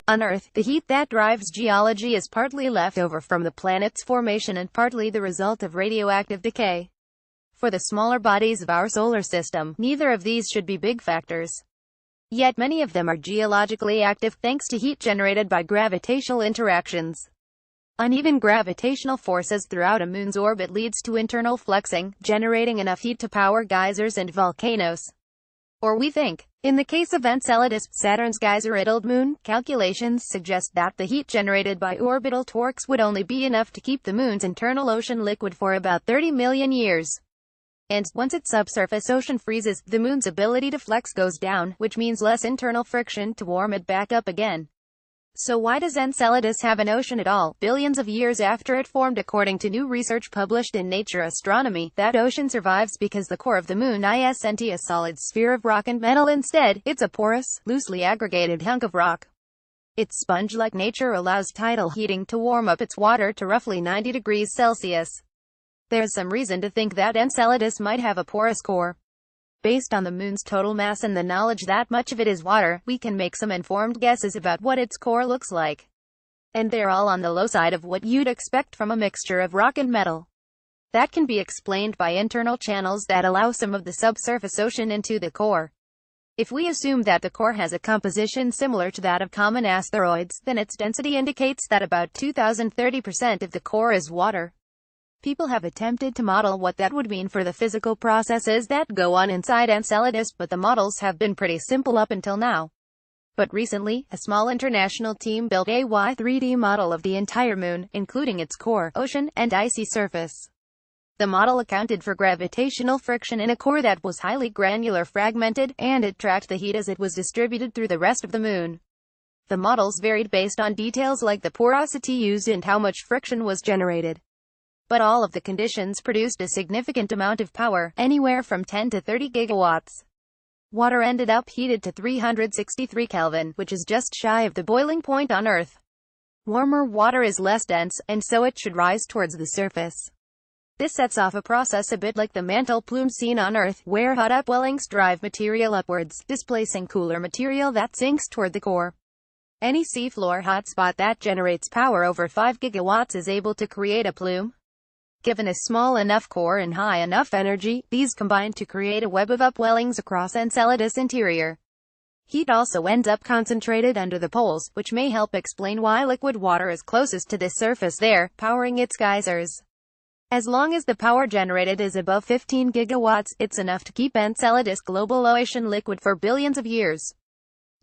On Earth, the heat that drives geology is partly left over from the planet's formation and partly the result of radioactive decay. For the smaller bodies of our solar system, neither of these should be big factors. Yet many of them are geologically active thanks to heat generated by gravitational interactions. Uneven gravitational forces throughout a moon's orbit leads to internal flexing, generating enough heat to power geysers and volcanoes. Or we think. In the case of Enceladus, Saturn's geyser-riddled moon, calculations suggest that the heat generated by orbital torques would only be enough to keep the moon's internal ocean liquid for about 30 million years. And, once its subsurface ocean freezes, the moon's ability to flex goes down, which means less internal friction to warm it back up again. So why does Enceladus have an ocean at all? Billions of years after it formed, according to new research published in Nature Astronomy, that ocean survives because the core of the moon isn't a solid sphere of rock and metal. Instead, it's a porous, loosely aggregated hunk of rock. Its sponge-like nature allows tidal heating to warm up its water to roughly 90 degrees Celsius. There's some reason to think that Enceladus might have a porous core. Based on the moon's total mass and the knowledge that much of it is water, we can make some informed guesses about what its core looks like. And they're all on the low side of what you'd expect from a mixture of rock and metal. That can be explained by internal channels that allow some of the subsurface ocean into the core. If we assume that the core has a composition similar to that of common asteroids, then its density indicates that about 2030% of the core is water. People have attempted to model what that would mean for the physical processes that go on inside Enceladus, but the models have been pretty simple up until now. But recently, a small international team built a 3D model of the entire moon, including its core, ocean, and icy surface. The model accounted for gravitational friction in a core that was highly granular fragmented, and it tracked the heat as it was distributed through the rest of the moon. The models varied based on details like the porosity used and how much friction was generated. But all of the conditions produced a significant amount of power, anywhere from 10 to 30 gigawatts. Water ended up heated to 363 Kelvin, which is just shy of the boiling point on Earth. Warmer water is less dense, and so it should rise towards the surface. This sets off a process a bit like the mantle plume seen on Earth, where hot upwellings drive material upwards, displacing cooler material that sinks toward the core. Any seafloor hotspot that generates power over 5 gigawatts is able to create a plume. Given a small enough core and high enough energy, these combine to create a web of upwellings across Enceladus' interior. Heat also ends up concentrated under the poles, which may help explain why liquid water is closest to the surface there, powering its geysers. As long as the power generated is above 15 gigawatts, it's enough to keep Enceladus' global ocean liquid for billions of years.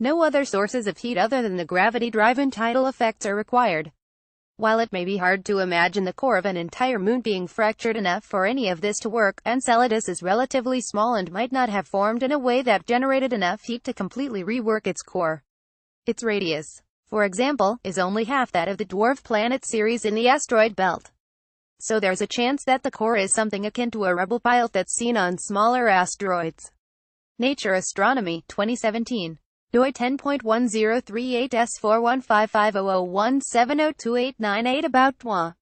No other sources of heat other than the gravity-driven tidal effects are required. While it may be hard to imagine the core of an entire moon being fractured enough for any of this to work, Enceladus is relatively small and might not have formed in a way that generated enough heat to completely rework its core. Its radius, for example, is only half that of the dwarf planet Ceres in the asteroid belt. So there's a chance that the core is something akin to a rebel pilot that's seen on smaller asteroids. Nature Astronomy, 2017. doi 10.1038s4155001702898 About moi.